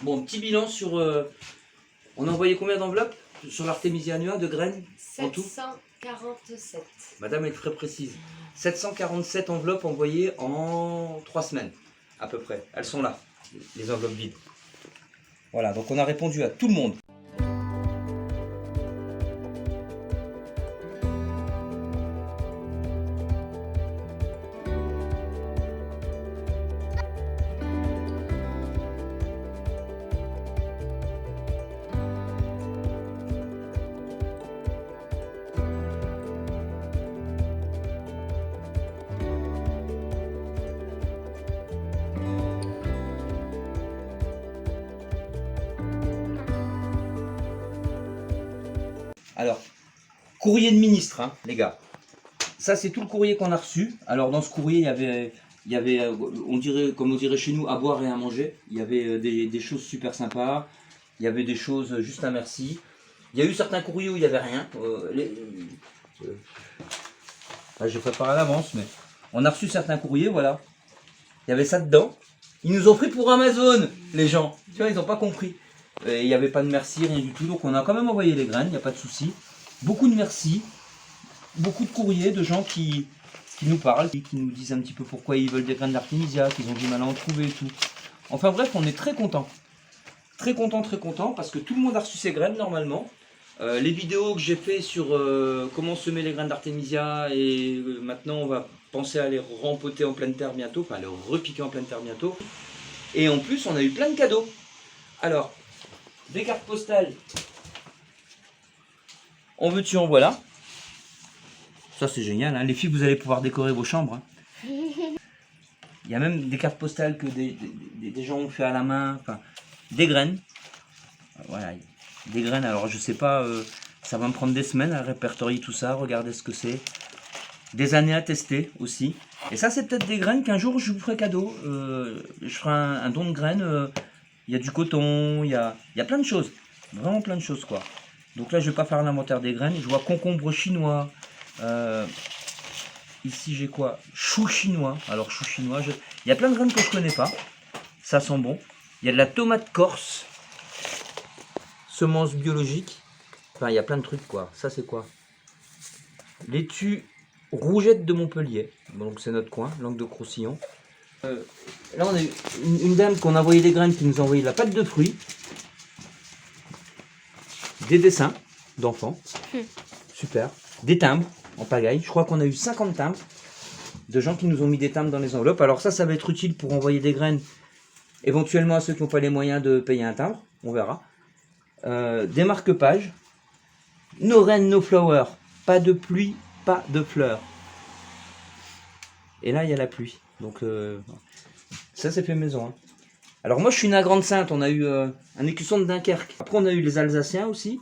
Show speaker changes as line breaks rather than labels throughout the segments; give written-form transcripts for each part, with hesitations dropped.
Bon, petit bilan sur... on a envoyé combien d'enveloppes sur l'Artemisia annua de graines en tout?
747.
Madame est très précise. 747 enveloppes envoyées en 3 semaines, à peu près. Elles sont là, les enveloppes vides. Voilà, donc on a répondu à tout le monde. Alors, courrier de ministre, hein, les gars. Ça, c'est tout le courrier qu'on a reçu. Alors, dans ce courrier, il y avait on dirait, comme on dirait chez nous, à boire et à manger. Il y avait des choses super sympas. Il y avait des choses juste un merci. Il y a eu certains courriers où il n'y avait rien. J'ai préparé à l'avance, mais on a reçu certains courriers, voilà. Il y avait ça dedans. Ils nous ont pris pour Amazon, les gens. Tu vois, ils n'ont pas compris. Il n'y avait pas de merci, rien du tout. Donc on a quand même envoyé les graines, il n'y a pas de souci. Beaucoup de merci. Beaucoup de courriers de gens qui nous parlent, qui nous disent un petit peu pourquoi ils veulent des graines d'Artemisia, qu'ils ont du mal à en trouver et tout. Enfin bref, on est très content. Très content, parce que tout le monde a reçu ses graines normalement. Les vidéos que j'ai fait sur comment semer les graines d'Artemisia, et maintenant on va penser à les rempoter en pleine terre bientôt, enfin à les repiquer en pleine terre bientôt. Et en plus, on a eu plein de cadeaux. Alors, des cartes postales. En veux-tu, en voilà. Ça c'est génial, hein. Les filles, vous allez pouvoir décorer vos chambres, hein. Il y a même des cartes postales que des gens ont fait à la main, enfin, des graines. Voilà, des graines, alors je sais pas, ça va me prendre des semaines à répertorier tout ça, regarder ce que c'est. Des années à tester aussi. Et ça, c'est peut-être des graines qu'un jour je vous ferai cadeau. Je ferai un don de graines. Il y a du coton, il y a plein de choses. Vraiment plein de choses, quoi. Donc là, je vais pas faire l'inventaire des graines. Je vois concombre chinois. Ici, j'ai quoi? Chou chinois. Alors, chou chinois, il y a plein de graines que je connais pas. Ça sent bon. Il y a de la tomate corse. Semences biologiques. Enfin, il y a plein de trucs, quoi. Ça, c'est quoi? Laitue Rougette de Montpellier. Bon, donc, c'est notre coin, Languedoc-Roussillon. Là, on a une dame qu'on a envoyé des graines qui nous a envoyé de la pâte de fruits. Des dessins d'enfants. Super. Des timbres en pagaille. Je crois qu'on a eu 50 timbres de gens qui nous ont mis des timbres dans les enveloppes. Alors ça va être utile pour envoyer des graines éventuellement à ceux qui n'ont pas les moyens de payer un timbre. On verra. Des marque-pages. No rain, no flower. Pas de pluie, pas de fleurs. Et là, il y a la pluie. Donc ça, c'est fait maison, hein. Alors moi, je suis né à Grande-Sainte. On a eu un écusson de Dunkerque. Après, on a eu les Alsaciens aussi.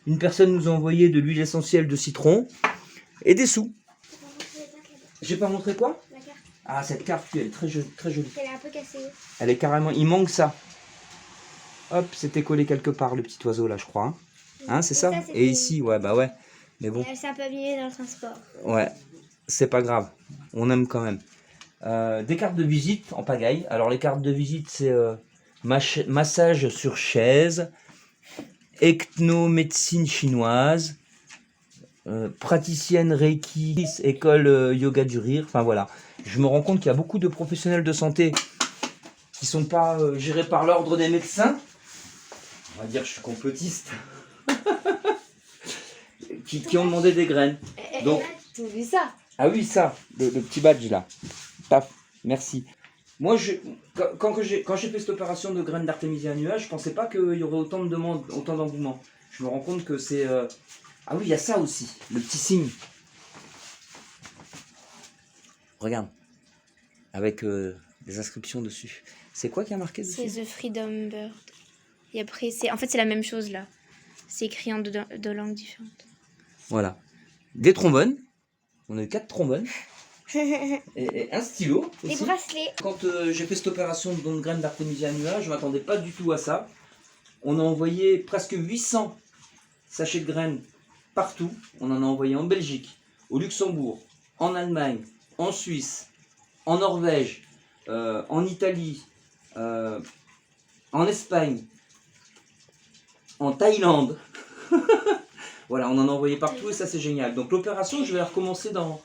Une personne nous a envoyé de l'huile essentielle de citron et des sous. J'ai pas montré quoi?
La carte.
Ah, cette carte, elle est très jolie, très jolie.
Elle est un peu cassée.
Elle est carrément... Il manque ça. Hop, c'était collé quelque part, le petit oiseau, là, je crois. Hein, c'est ça? Et ici, ouais, bah ouais. Mais bon.
Elle s'est un peu abîmée dans le transport.
Ouais, c'est pas grave. On aime quand même. Des cartes de visite en pagaille. Alors, les cartes de visite, c'est massage sur chaise, ectomédecine chinoise, praticienne Reiki, école yoga du rire. Enfin, voilà. Je me rends compte qu'il y a beaucoup de professionnels de santé qui sont pas gérés par l'ordre des médecins. On va dire que je suis complotiste. qui ont demandé des graines. Donc,
Tu as vu ça?
ah oui, ça, le petit badge là. Paf, merci. Moi, quand j'ai fait cette opération de graines d'Artemisia annua, je pensais pas qu'il y aurait autant de demandes, autant d'engouement. Je me rends compte que c'est... Ah oui, il y a ça aussi, le petit signe. Regarde, avec des inscriptions dessus. C'est quoi qui a marqué dessus?
C'est The Freedom Bird. Et après, en fait, c'est la même chose là. C'est écrit en deux langues différentes.
Voilà. Des trombones. On a eu 4 trombones. Et un stylo aussi.
Des bracelets.
Quand j'ai fait cette opération de don de graines d'Artemisia annua, je ne m'attendais pas du tout à ça. On a envoyé presque 800 sachets de graines partout. On en a envoyé en Belgique, au Luxembourg, en Allemagne, en Suisse, en Norvège, en Italie, en Espagne, en Thaïlande. Voilà, on en a envoyé partout et ça c'est génial. Donc l'opération, je vais la recommencer dans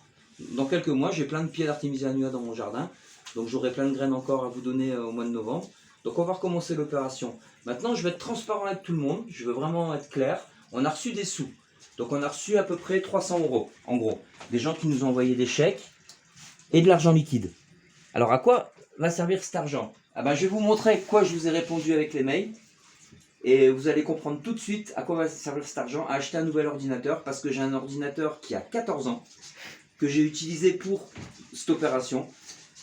quelques mois. J'ai plein de pieds d'Artemisia annua dans mon jardin. Donc j'aurai plein de graines encore à vous donner au mois de novembre. Donc on va recommencer l'opération. Maintenant, je vais être transparent avec tout le monde. Je veux vraiment être clair. On a reçu des sous. Donc on a reçu à peu près 300 €, en gros. Des gens qui nous ont envoyé des chèques et de l'argent liquide. Alors à quoi va servir cet argent? Ah ben, je vais vous montrer quoi je vous ai répondu avec les mails. Et vous allez comprendre tout de suite à quoi va servir cet argent, à acheter un nouvel ordinateur, parce que j'ai un ordinateur qui a 14 ans, que j'ai utilisé pour cette opération.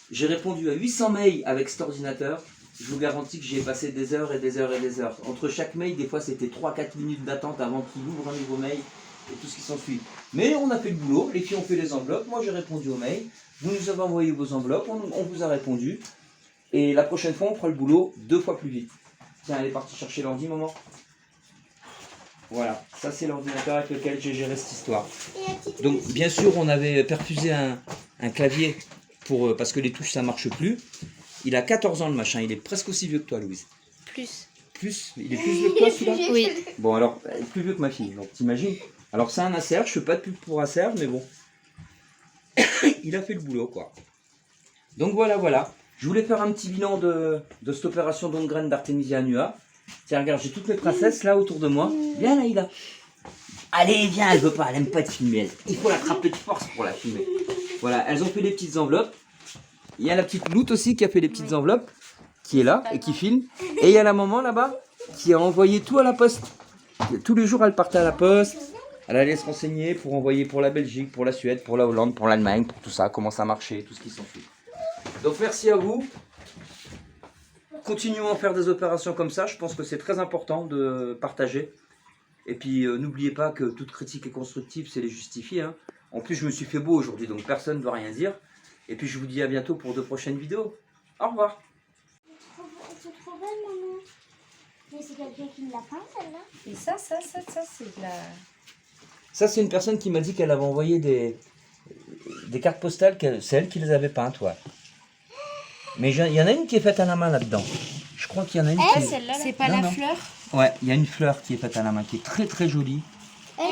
J'ai répondu à 800 mails avec cet ordinateur. Je vous garantis que j'ai passé des heures et des heures et des heures. Entre chaque mail, des fois c'était 3-4 minutes d'attente avant qu'il ouvre un nouveau mail et tout ce qui s'ensuit. Mais on a fait le boulot, les filles ont fait les enveloppes, moi j'ai répondu aux mails, vous nous avez envoyé vos enveloppes, on vous a répondu. Et la prochaine fois, on fera le boulot 2 fois plus vite. Tiens, elle est partie chercher l'ordi, maman. Voilà, ça c'est l'ordinateur avec lequel j'ai géré cette histoire. Donc bien sûr, on avait perfusé un clavier parce que les touches ça marche plus. Il a 14 ans le machin, il est presque aussi vieux que toi, Louise.
Plus.
Plus? Il est plus vieux que toi celui-là?
Oui.
Bon alors, plus vieux que ma fille, donc t'imagines. Alors c'est un Acer, je fais pas de pub pour Acer, mais bon. Il a fait le boulot quoi. Donc voilà. Je voulais faire un petit bilan de cette opération d'ongraine d'Artemisia annua. Tiens, regarde, j'ai toutes mes princesses là autour de moi. Viens Laïla. Allez, viens, elle veut pas, elle aime pas être filmée. Il faut l'attraper de force pour la filmer. Voilà, elles ont fait des petites enveloppes. Il y a la petite Loute aussi qui a fait des petites enveloppes, qui est là et qui filme. Et il y a la maman là-bas qui a envoyé tout à la poste. Tous les jours, elle partait à la poste. Elle allait se renseigner pour envoyer pour la Belgique, pour la Suède, pour la Hollande, pour l'Allemagne, pour tout ça, comment ça marchait, tout ce qui s'ensuit. Donc merci à vous. Continuons à faire des opérations comme ça. Je pense que c'est très important de partager. Et puis n'oubliez pas que toute critique est constructive, c'est les justifier. Hein. En plus, je me suis fait beau aujourd'hui, donc personne ne va rien dire. Et puis je vous dis à bientôt pour de prochaines vidéos. Au revoir.
C'est trop belle, maman. Mais c'est quelqu'un qui me l'a peint, celle-là.
Et ça, c'est de la...
Ça, c'est une personne qui m'a dit qu'elle avait envoyé des cartes postales, c'est elle qui les avait peintes, ouais. Mais il y en a une qui est faite à la main là-dedans. Je crois qu'il y en a une qui est...
Celle-là,
C'est pas
Non,
la
non.
fleur?
Ouais, il y a une fleur qui est faite à la main, qui est très très jolie.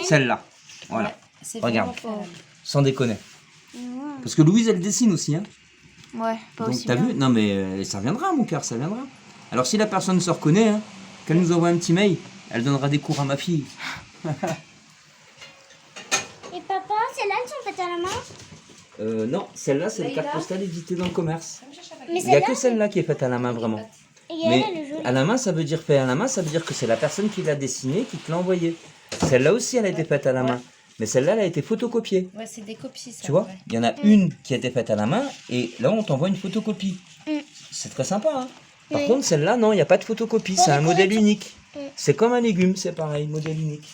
Celle-là, voilà.
Ouais, c'est
Regarde.
vraiment fait.
Sans déconner. Parce que Louise, elle dessine aussi, hein.
Ouais, pas
Donc
aussi
t'as
bien.
vu? Non mais ça viendra, mon cœur, ça viendra. Alors si la personne se reconnaît, hein, qu'elle nous envoie un petit mail, elle donnera des cours à ma fille.
Et papa, celles-là, elles sont faites à la main.
Non, celle-là, c'est les
Laïla.
cartes postales éditées dans le commerce.
Mais
Il n'y a
celle-là,
que celle-là qui est faite à la main, vraiment.
et elle,
Mais
elle est jolie.
à la main, ça veut dire fait à la main, ça veut dire que c'est la personne qui l'a dessinée qui te l'a envoyé. Celle-là aussi, elle a été faite à la main. Mais celle-là, elle a été photocopiée.
Ouais, c'est des copies, ça.
Tu vois,
ouais.
il y en a une qui a été faite à la main et là, on t'envoie une photocopie. C'est très sympa. Hein. Par
Oui.
contre, celle-là, non, il n'y a pas de photocopie.
Pour
C'est
les
un modèle
corrections.
unique. C'est comme un légume, c'est pareil, modèle unique.